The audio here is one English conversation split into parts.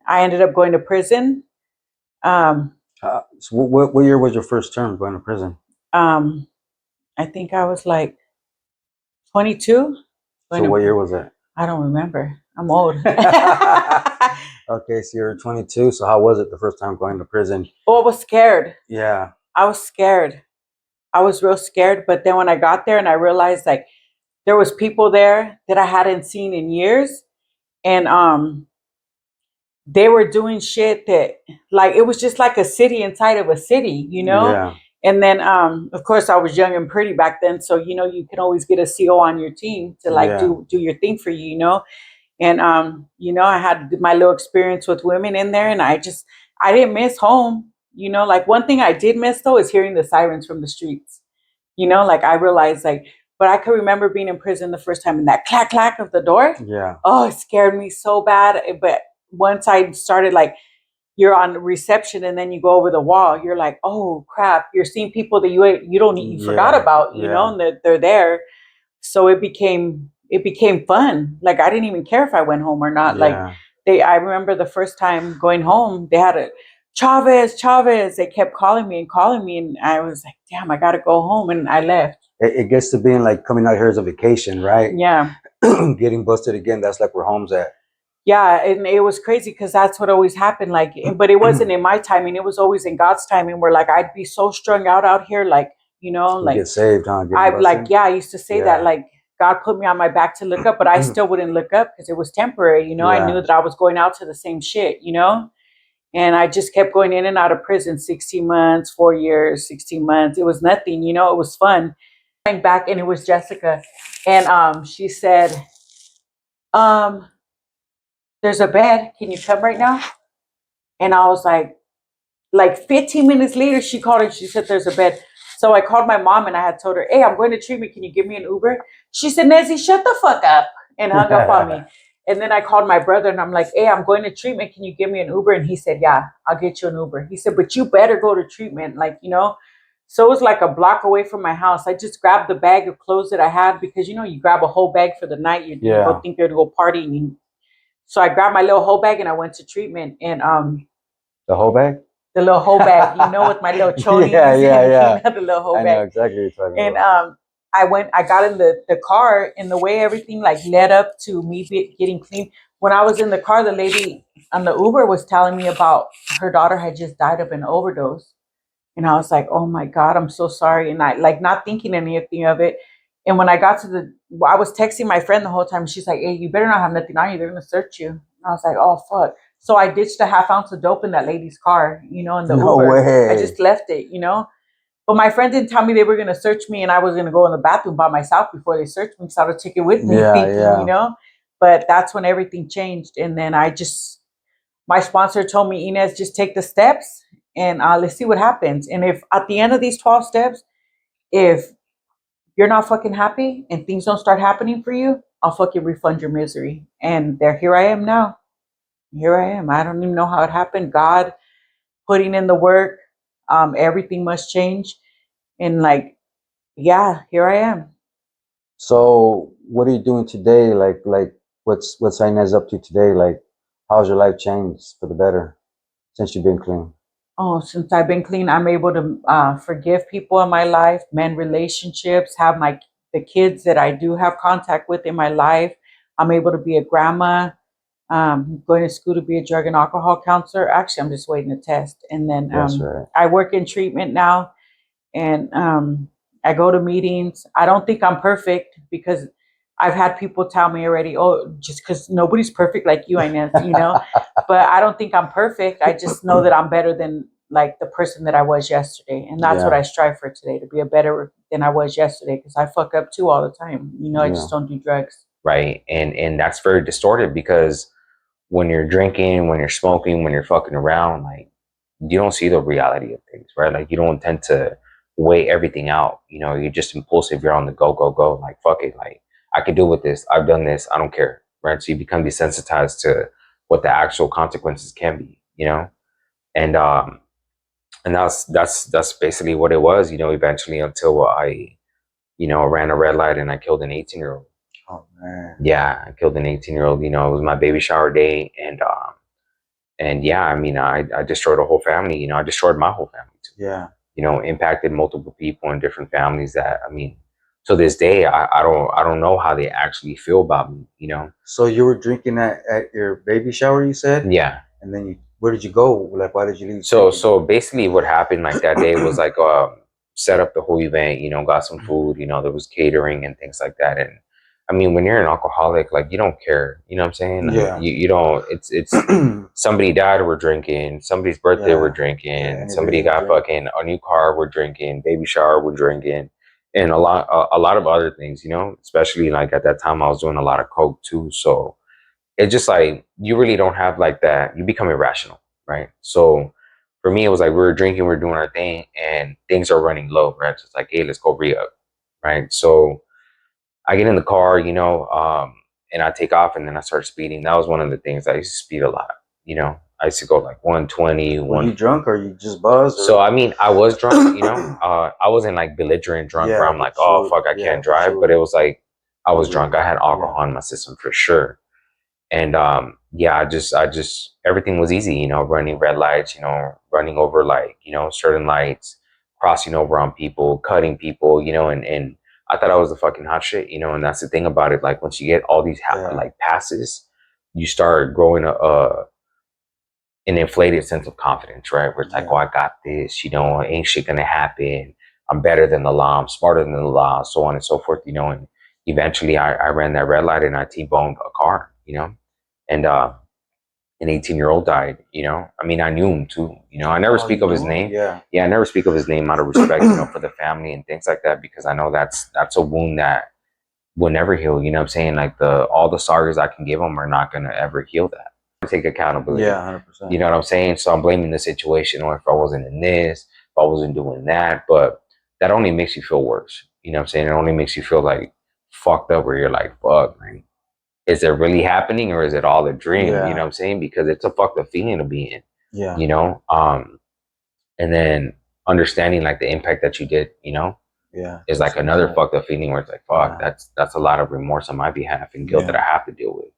I ended up going to prison. So what year was your first term going to prison? I think I was like 22. So what year was that? I don't remember. I'm old. Okay, so you're 22. So how was it the first time going to prison? Oh, I was scared. Yeah. I was scared. I was real scared. But then when I got there and I realized like there was people there that I hadn't seen in years, and they were doing shit that like it was just like a city inside of a city, you know? Yeah. And then of course I was young and pretty back then, so you know you can always get a CO on your team to like Yeah. do your thing for you, you know? And you know, I had my little experience with women in there, and I didn't miss home. You know, like one thing I did miss though is hearing the sirens from the streets. You know, like I realized like, but I could remember being in prison the first time and that clack clack of the door. Yeah. Oh, it scared me so bad. But once I started like you're on reception and then you go over the wall, you're like, oh crap, you're seeing people that you forgot about, you know, and they're there. So it became fun. Like I didn't even care if I went home or not. Like I remember the first time going home, they had a Chavez. They kept calling me, and I was like, damn, I gotta go home, and I left. It gets to being like coming out here as a vacation, right? Yeah. Getting busted again, that's like where home's at. Yeah, and it was crazy because that's what always happened. Like, but it wasn't in my timing; it was always in God's timing. Where like I'd be so strung out here, like you know, like get saved, huh? I like I used to say that like God put me on my back to look up, but I still wouldn't look up because it was temporary. You know, I knew that I was going out to the same shit. You know, and I just kept going in and out of prison. 16 months, 4 years, 16 months. It was nothing. You know, it was fun. I went back and it was Jessica, and she said, there's a bed. Can you come right now? And I was like 15 minutes later, she called and she said, there's a bed. So I called my mom and I had told her, hey, I'm going to treatment. Can you give me an Uber? She said, Nezzy, shut the fuck up, and hung up on me. And then I called my brother and I'm like, hey, I'm going to treatment. Can you give me an Uber? And he said, yeah, I'll get you an Uber. He said, but you better go to treatment. Like, you know, so it was like a block away from my house. I just grabbed the bag of clothes that I had because, you know, you grab a whole bag for the night. You don't think you're going to go party. So I grabbed my little whole bag and I went to treatment. And the whole bag? The little whole bag, you know, with my little chonies. Yeah. You know, the little whole bag. I know exactly what you're talking about. And I got in the car, and the way everything like led up to me getting clean. When I was in the car, the lady on the Uber was telling me about her daughter had just died of an overdose. And I was like, oh my God, I'm so sorry. And I like not thinking anything of it. And when I got to I was texting my friend the whole time. She's like, hey, you better not have nothing on you. They're going to search you. And I was like, oh, fuck. So I ditched a half ounce of dope in that lady's car, you know, in the Uber. Way. I just left it, you know. But my friend didn't tell me they were going to search me and I was going to go in the bathroom by myself before they searched me. So I would take it with me, thinking, you know. But that's when everything changed. And then my sponsor told me, Inez, just take the steps and let's see what happens. And if at the end of these 12 steps, if you're not fucking happy and things don't start happening for you, I'll fucking refund your misery. And here I am now. Here I am. I don't even know how it happened. God putting in the work. Everything must change. And like, yeah, here I am. So what are you doing today? Like what's Inez up to today? Like, how's your life changed for the better since you've been clean? Oh, since I've been clean, I'm able to forgive people in my life, mend relationships, have the kids that I do have contact with in my life. I'm able to be a grandma. Going to school to be a drug and alcohol counselor. Actually, I'm just waiting to test. And then I work in treatment now, and I go to meetings. I don't think I'm perfect because I've had people tell me already, oh, just because nobody's perfect like you, Inez, you know. But I don't think I'm perfect. I just know that I'm better than like the person that I was yesterday. And that's what I strive for today, to be a better than I was yesterday, because I fuck up too all the time. You know, I just don't do drugs. Right. And that's very distorted because when you're drinking, when you're smoking, when you're fucking around, like you don't see the reality of things, right? Like you don't tend to weigh everything out. You know, you're just impulsive. You're on the go. Like, fuck it. Like I can deal with this. I've done this. I don't care. Right. So you become desensitized to what the actual consequences can be, you know? And that's basically what it was, you know, eventually until I, you know, ran a red light and I killed an 18-year-old. Oh man. Yeah, I killed an 18-year-old. You know, it was my baby shower day, and And yeah, I mean, I destroyed a whole family. You know, I destroyed my whole family too. Yeah. You know, impacted multiple people in different families that, I mean, to this day, I don't know how they actually feel about me, you know? So you were drinking at your baby shower, you said? Yeah. And then where did you go? Like, why did you leave? So basically what happened like that day was like, set up the whole event, you know, got some food, you know, there was catering and things like that. And I mean, when you're an alcoholic, like you don't care, you know what I'm saying? Like, Yeah. you don't, it's somebody died, we're drinking, somebody's birthday, we're drinking, somebody got fucking a new car, we're drinking, baby shower, we're drinking, and a lot of other things, you know, especially like at that time I was doing a lot of coke too. So it's just like, you really don't have like that, you become irrational, right? So for me, it was like, we were drinking, we are doing our thing, and things are running low, right? So it's like, hey, let's go re-up, right? So I get in the car, you know, and I take off, and then I start speeding. That was one of the things. I used to speed a lot, you know. I used to go like 120. Were you drunk or you just buzzed? Or? So I mean, I was drunk, you know. I wasn't like belligerent drunk where I'm like, oh fuck, I can't drive. But it was like, I was drunk. I had alcohol in my system for sure. And yeah, I just everything was easy, you know, running red lights, you know, running over like, you know, certain lights, crossing over on people, cutting people, you know, and I thought I was the fucking hot shit, you know. And that's the thing about it, like once you get all these like passes, you start growing an inflated sense of confidence, right? Where it's like, oh, I got this, you know, ain't shit gonna happen, I'm better than the law, I'm smarter than the law, so on and so forth, you know. And eventually I ran that red light and I T-boned a car, you know. And an 18-year-old died, you know. I mean, I knew him too, you know. I never speak of his name. Yeah, I never speak of his name out of respect, you know, for the family and things like that, because I know that's a wound that will never heal, you know what I'm saying? Like all the sorries I can give him are not gonna ever heal that. Take accountability. Yeah, 100%. You know what I'm saying? So I'm blaming the situation, or if I wasn't in this, if I wasn't doing that, but that only makes you feel worse. You know what I'm saying? It only makes you feel like fucked up, where you're like, fuck, man, is it really happening, or is it all a dream? Yeah. You know what I'm saying? Because it's a fucked up feeling to be in. Yeah. You know? And then understanding like the impact that you did, you know, is like another fucked up feeling where it's like, fuck, that's a lot of remorse on my behalf and guilt that I have to deal with.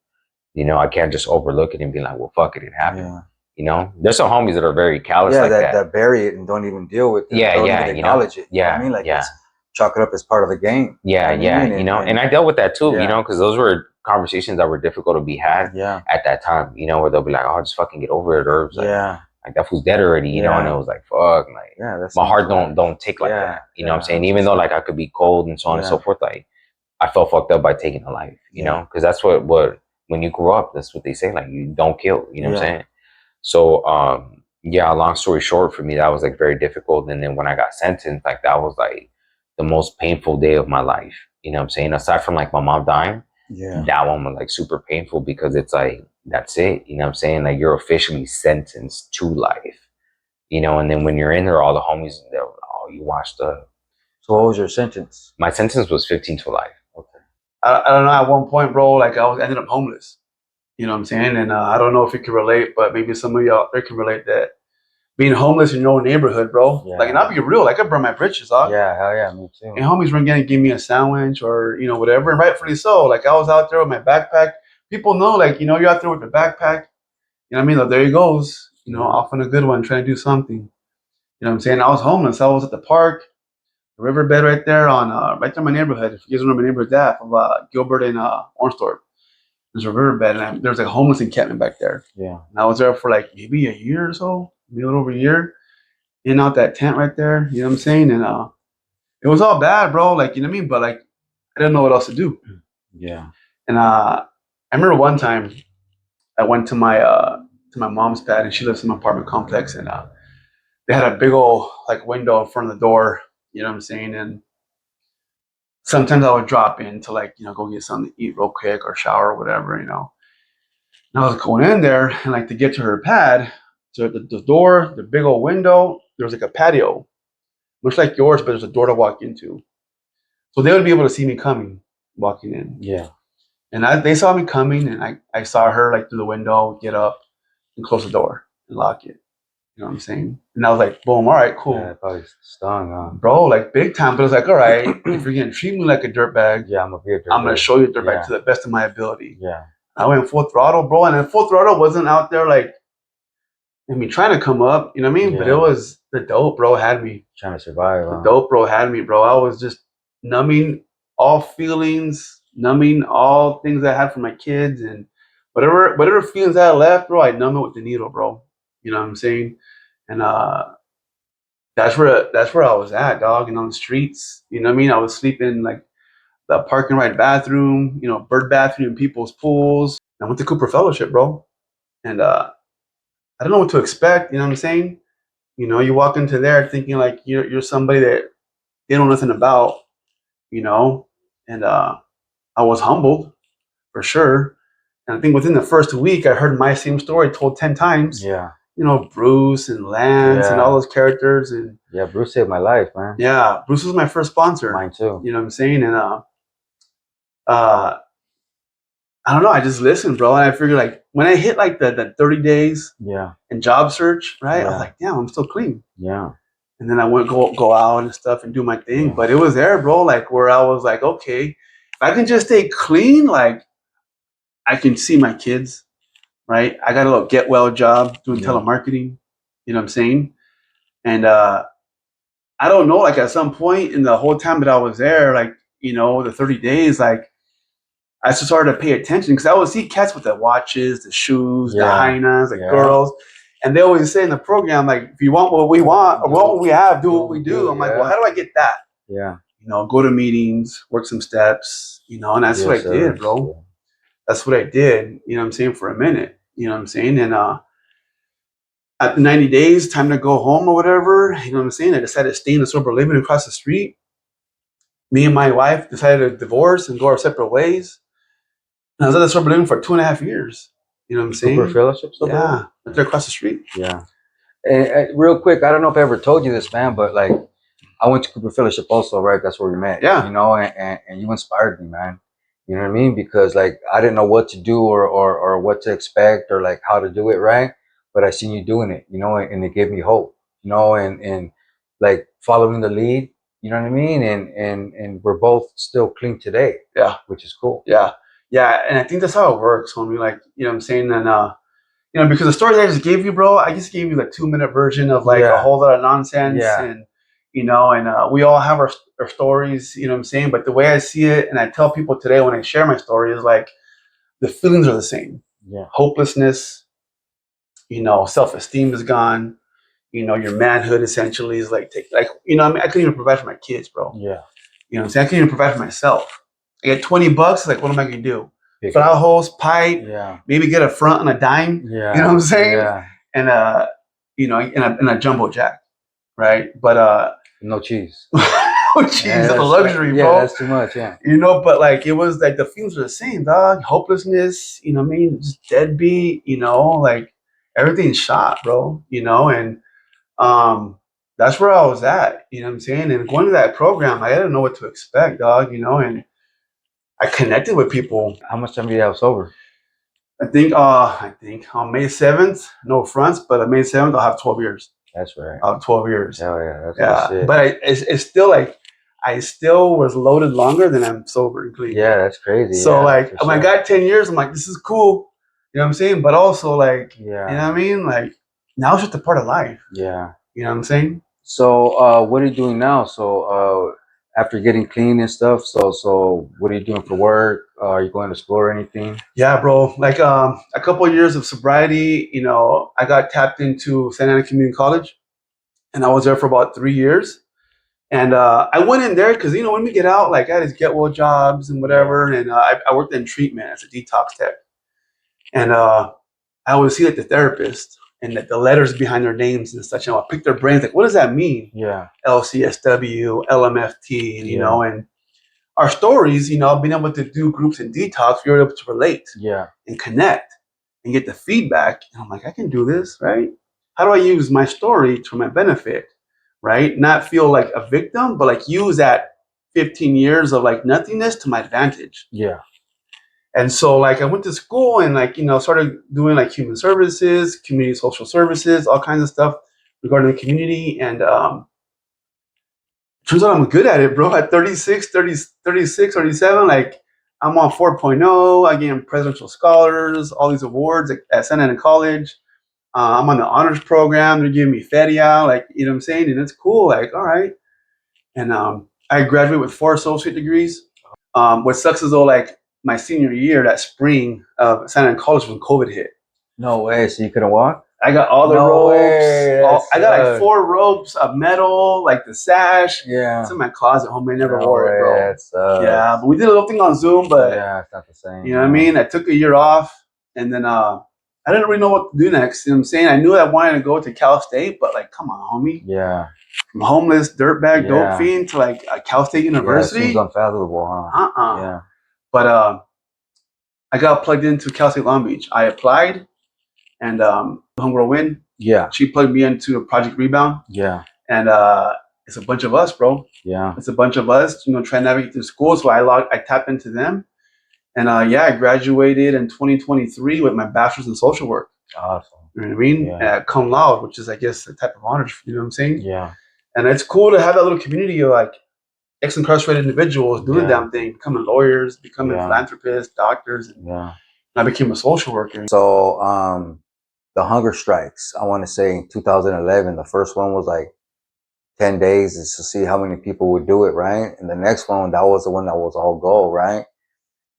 You know, I can't just overlook it and be like, well, fuck it, it happened. Yeah. You know, there's some homies that are very callous like that. That bury it and don't even deal with it. Don't even acknowledge it. Yeah. You know what I mean? Like, it's chalk it up as part of the game. Yeah, you know, and I dealt with that too, you know, because those were conversations that were difficult to be had at that time, you know, where they'll be like, oh, just fucking get over it, or like that fool's dead already, you know, and it was like, fuck, like, my heart don't tick like that, you know what I'm saying? Even though like I could be cold and so on and so forth, like I felt fucked up by taking a life, you know, because that's what when you grow up, that's what they say, like, you don't kill, you know what I'm saying? So yeah, long story short, for me, that was like very difficult. And then when I got sentenced, like that was like the most painful day of my life, you know what I'm saying? Aside from like my mom dying, that one was like super painful, because it's like, that's it, you know what I'm saying? Like, you're officially sentenced to life, you know. And then when you're in there, all the homies, they're like, oh, you watched the. So what was your sentence? My sentence was 15 to life. Okay. I don't know, at one point, bro, like ended up homeless, you know what I'm saying? And I don't know if you can relate, but maybe some of y'all there can relate, that being homeless in your own neighborhood, bro. Like, and I'll be real, like I burned my britches, dog. Yeah, hell yeah, me too. And homies weren't gonna give me a sandwich or, you know, whatever, and rightfully so. Like, I was out there with my backpack. People know, like, you know, you're out there with your backpack. You know what I mean? Like, there he goes, you know, off on a good one, trying to do something. You know what I'm saying? I was homeless. I was at the park, the riverbed right there on right there in my neighborhood. If you guys know my neighborhood, that of Gilbert and Ornsthorpe. There's a riverbed, and there's like a homeless encampment back there. Yeah. And I was there for like maybe a year or so, maybe a little over a year. In and out that tent right there, you know what I'm saying? And it was all bad, bro. Like, you know what I mean? But like, I didn't know what else to do. Yeah. And I remember one time I went to my mom's pad, and she lives in an apartment complex, and they had a big old like window in front of the door, you know what I'm saying? And sometimes I would drop in to, like, you know, go get something to eat real quick or shower or whatever, you know. And I was going in there, and like to get to her pad, so the door, the big old window, there was like a patio, much like yours, but there's a door to walk into. So they would be able to see me coming, walking in. Yeah. And they saw me coming, and I saw her like through the window, get up and close the door and lock it. You know what I'm saying? And I was like, boom, all right, cool. Yeah, probably stung, huh? Bro, like big time. But it was like, all right, if you're going to treat me like a dirtbag, I'm going to show you a dirtbag to the best of my ability. Yeah. I went full throttle, bro. And then full throttle wasn't out there like I mean, trying to come up, you know what I mean? But it Yeah. was the dope, bro, had me. Trying to survive. The Huh? dope, bro, had me, bro. I was just numbing all feelings, numbing all things I had for my kids, and whatever feelings I had left, bro, I numb it with the needle, bro. You know what I'm saying? And that's where I was at, dog. And on the streets, you know what I mean? I was sleeping like the park and ride bathroom, bird bathroom in people's pools. I went to Cooper Fellowship, bro, and I don't know what to expect. You know what I'm saying? You walk into there thinking like you're somebody that they know nothing about, and I was humbled for sure. And I think within the first week, I heard my same story told 10 times. Yeah. Bruce and Lance and all those characters. And yeah, Bruce saved my life, man. yeah, Bruce was my first sponsor. Mine too. You know what I'm saying? And I don't know. I just listened, bro. And I figured like when I hit like the 30 days and job search, right? I was like, damn, I'm still clean. Yeah. And then I went go out and stuff and do my thing. Yeah. But it was there, bro, like where I was like, okay, if I can just stay clean, like I can see my kids, right? I got a little get well job doing telemarketing, you know what I'm saying? And I don't know, like at some point in the whole time that I was there, like, the 30 days, like I just started to pay attention because I would see cats with the watches, the shoes, the hyenas, the girls. And they always say in the program, like, if you want what we want or what we have, do what we do. I'm like, well, how do I get that? Yeah. Go to meetings, work some steps, and that's what I did, bro. Yeah. That's what I did, you know what I'm saying, for a minute. You know what I'm saying? And at the 90 days, time to go home or whatever, you know what I'm saying? I decided to stay in the sober living across the street. Me and my wife decided to divorce and go our separate ways. And I was at the sober living for 2.5 years. You know what I'm saying? Cooper Fellowship? Yeah, right there across the street. Yeah. And real quick, I don't know if I ever told you this, man, but like I went to Cooper Fellowship also, right? That's where we met. Yeah. And you inspired me, man. You know what I mean? Because like I didn't know what to do or what to expect or like how to do it, right? But I seen you doing it, and it gave me hope, and like following the lead, you know what I mean? And we're both still clean today. Yeah. Which is cool. Yeah. Yeah. And I think that's how it works, homie. Like, you know what I'm saying? And because the story that I just gave you, bro, I just gave you the 2-minute version of like a whole lot of nonsense. Yeah. And we all have our stories, you know what I'm saying? But the way I see it, and I tell people today when I share my story, is like the feelings are the same. Yeah. Hopelessness, self-esteem is gone. Your manhood essentially is like, I couldn't even provide for my kids, bro. Yeah. You know what I'm saying? I couldn't even provide for myself. I get $20, like, what am I going to do? File hose, pipe, maybe get a front and a dime. Yeah. You know what I'm saying? Yeah. And, in a jumbo jack, right? But, no cheese. No cheese, that's a luxury, bro. Yeah, that's too much, yeah. But like it was like the feelings were the same, dog. Hopelessness, you know what I mean? Just deadbeat, like everything's shot, bro. And that's where I was at, you know what I'm saying? And going to that program, I didn't know what to expect, dog, and I connected with people. How much time do you have sober? I think on May 7th, no fronts, but on May 7th, I'll have 12 years. That's right. I'll have 12 years. Hell yeah. That's shit. But it's still like, I still was loaded longer than I'm sober and clean. Yeah, that's crazy. So when I got 10 years, I'm like, this is cool. You know what I'm saying? But also like, you know what I mean? Like now it's just a part of life. Yeah. You know what I'm saying? So what are you doing now? So after getting clean and stuff, so what are you doing for work? Are you going to school or anything? Yeah, bro. Like a couple of years of sobriety, I got tapped into Santa Ana Community College, and I was there for about 3 years. And I went in there because, when we get out, like I had these get well jobs and whatever, and I worked in treatment as a detox tech. And I would see like the therapist and the letters behind their names and such, and I'll pick their brains, like, what does that mean? Yeah. LCSW, LMFT, and our stories, being able to do groups in detox, we were able to relate and connect and get the feedback. And I'm like, I can do this, right? How do I use my story to my benefit, right? Not feel like a victim, but like use that 15 years of like nothingness to my advantage. Yeah. And so like I went to school and like, started doing like human services, community social services, all kinds of stuff regarding the community. And turns out I'm good at it, bro. At 36, 37, like I'm on 4.0. I get presidential scholars, all these awards at Santa Ana College. I'm on the honors program. They're giving me feria, like, you know what I'm saying? And it's cool. Like, all right. And I graduated with 4 associate degrees. What sucks is though, like my senior year, that spring of San Diego College when COVID hit. No way. So you couldn't walk? I got all the No ropes. way, I got like sucks. 4 ropes of metal, like the sash. Yeah. It's in my closet home. I never No wore it, bro. way, that sucks. Yeah, but we did a little thing on Zoom, but yeah, it's not the same. you know what I mean? I took a year off, and then I didn't really know what to do next. You know what I'm saying? I knew I wanted to go to Cal State, but like, come on, homie. Yeah. From homeless, dirtbag, Yeah. dope fiend to like a Cal State University. Yeah, it seems unfathomable, huh? Yeah. But I got plugged into Cal State Long Beach. I applied, and homegirl Win. Yeah. She plugged me into a Project Rebound. Yeah. And it's a bunch of us, bro. Yeah. It's a bunch of us, you know, trying to navigate through school. So I tapped into them. And yeah, I graduated in 2023 with my bachelor's in social work. Awesome. You know what I mean? Yeah. Cum laude, which is, I guess, a type of honor. You know what I'm saying? Yeah. And it's cool to have that little community of like ex-incarcerated individuals doing the damn thing, becoming lawyers, becoming philanthropists, doctors. And I became a social worker. So the hunger strikes, I want to say in 2011, the first one was like 10 days is to see how many people would do it, right? And the next one, that was the one that was all go, right?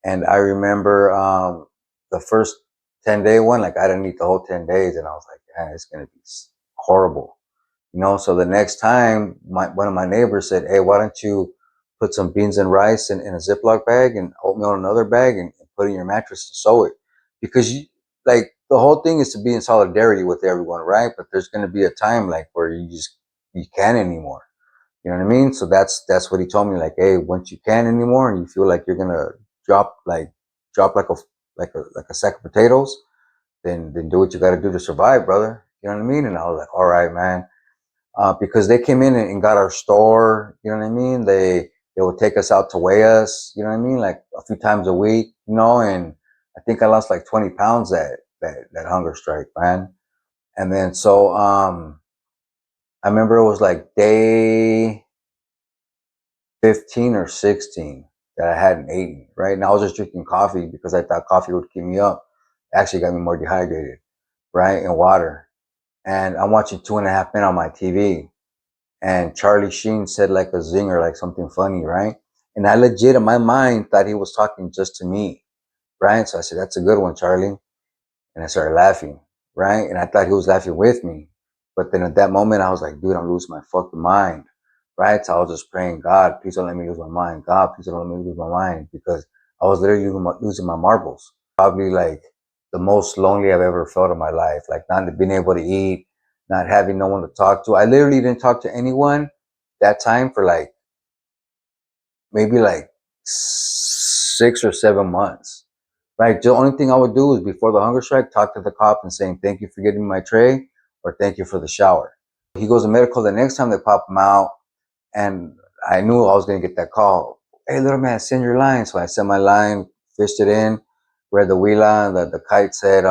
And I remember the first 10-day one, like I didn't eat the whole 10 days, and I was like, man, it's gonna be horrible, you know. So the next time, one of my neighbors said, hey, why don't you put some beans and rice in a Ziploc bag and oatmeal in another bag and put it in your mattress and sew it, because you like the whole thing is to be in solidarity with everyone, right? But there's gonna be a time like where you can't anymore. You know what I mean? So that's what he told me. Like, hey, once you can't anymore and you feel like you're gonna drop like a sack of potatoes, then do what you got to do to survive, brother. You know what I mean? And I was like, all right, man, because they came in and got our store. You know what I mean? They would take us out to weigh us. You know what I mean? Like a few times a week. You know, and I think I lost like 20 pounds that hunger strike, man. And then so I remember it was like day 15 or 16 that I hadn't eaten, right? And I was just drinking coffee because I thought coffee would keep me up. It actually got me more dehydrated, right? And water. And I'm watching 2.5 Men on my TV. And Charlie Sheen said like a zinger, like something funny, right? And I legit in my mind thought he was talking just to me, right? So I said, that's a good one, Charlie. And I started laughing, right? And I thought he was laughing with me. But then at that moment, I was like, dude, I'm losing my fucking mind, right? So I was just praying, God, please don't let me lose my mind. God, please don't let me lose my mind, because I was literally losing my marbles. Probably like the most lonely I've ever felt in my life, like not being able to eat, not having no one to talk to. I literally didn't talk to anyone that time for like maybe like 6 or 7 months. Right. The only thing I would do is before the hunger strike, talk to the cop and saying, thank you for getting me my tray, or thank you for the shower. He goes to medical the next time they pop him out. And I knew I was going to get that call. Hey, little man, send your line. So I sent my line, fished it in, read the Wheela, and the kite said,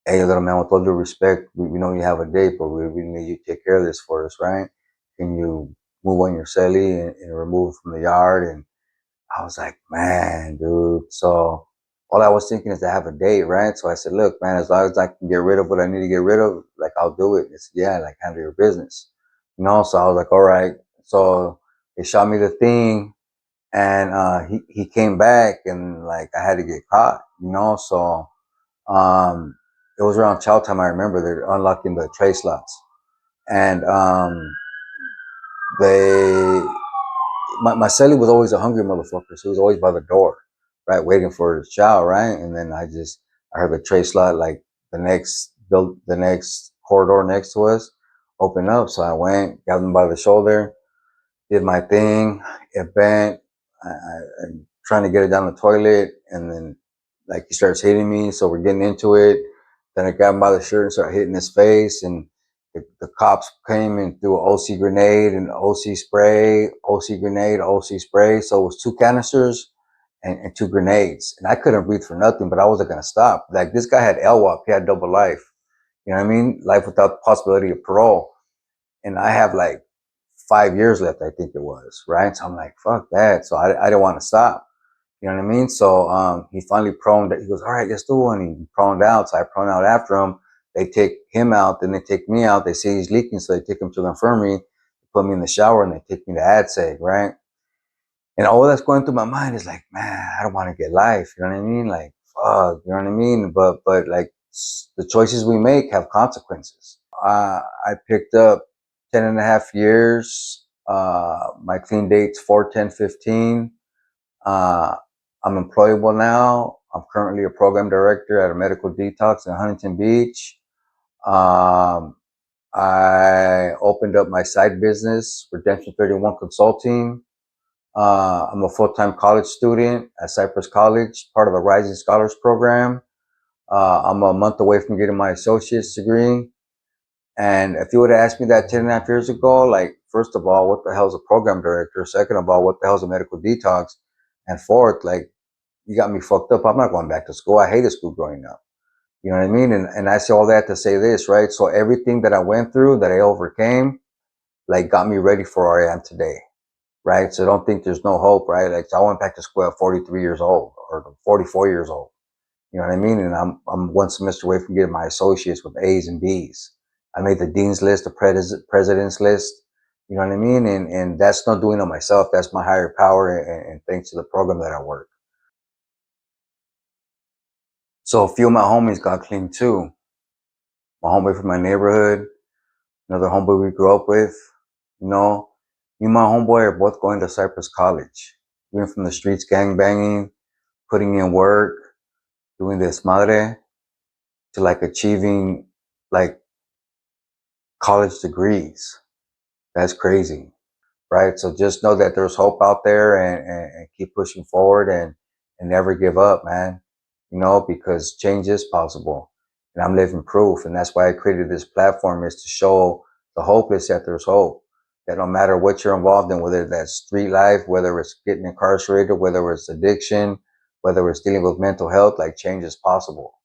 hey, little man, with all due respect, we know you have a date, but we really need you to take care of this for us, right? Can you move on your celly and remove it from the yard? And I was like, man, dude. So all I was thinking is to have a date, right? So I said, look, man, as long as I can get rid of what I need to get rid of, like, I'll do it. It's, yeah, like, handle your business, you know? So I was like, all right. So they shot me the thing, and he came back, and like I had to get caught, you know? So it was around chow time. I remember they're unlocking the tray slots, and they my celly was always a hungry motherfucker, so he was always by the door, right, waiting for his chow, right? And then I heard the tray slot, like the next corridor next to us open up, so I went, grabbed him by the shoulder, did my thing. It bent. I'm trying to get it down the toilet, and then like he starts hitting me, so we're getting into it. Then I grabbed him by the shirt and started hitting his face, and the cops came and threw an OC grenade and OC spray, OC grenade, OC spray. So it was 2 canisters and 2 grenades. And I couldn't breathe for nothing, but I wasn't going to stop. Like, this guy had LWAP, he had double life. You know what I mean? Life without possibility of parole. And I have like 5 years left, I think it was, right? So I'm like, fuck that. So I didn't want to stop. You know what I mean? So he finally proned. He goes, all right, let's do one. He proned out. So I proned out after him. They take him out, then they take me out. They say he's leaking, so they take him to the infirmary, put me in the shower, and they take me to AdSeg, right? And all that's going through my mind is like, man, I don't want to get life. You know what I mean? Like, fuck, you know what I mean? But like, the choices we make have consequences. I picked up 10 and a half years. My clean date's 4/10/15. I'm employable now. I'm currently a program director at a medical detox in Huntington Beach. I opened up my side business, Redemption 31 Consulting. I'm a full-time college student at Cypress College, part of the Rising Scholars Program. I'm a month away from getting my associate's degree. And if you would have asked me that 10 and a half years ago, like, first of all, what the hell is a program director? Second of all, what the hell is a medical detox? And fourth, like, you got me fucked up. I'm not going back to school. I hated school growing up. You know what I mean? And I say all that to say this, right? So everything that I went through, that I overcame, like, got me ready for where I am today, right? So don't think there's no hope, right? Like, so I went back to school at 43 years old or 44 years old. You know what I mean? And I'm one semester away from getting my associates with A's and B's. I made the dean's list, the president's list. You know what I mean? And that's not doing it myself. That's my higher power, and thanks to the program that I work. So a few of my homies got clean too. My homeboy from my neighborhood, another homeboy we grew up with. You know, me and my homeboy are both going to Cypress College. We went from the streets gang banging, putting in work, doing desmadre, to like achieving like college degrees. That's crazy, right? So just know that there's hope out there, and keep pushing forward, and never give up, man. You know, because change is possible, and I'm living proof. And that's why I created this platform, is to show the hopeless that there's hope. That no matter what you're involved in, whether that's street life, whether it's getting incarcerated, whether it's addiction, whether it's dealing with mental health, like, change is possible.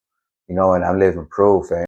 You know, and I'm living proof. And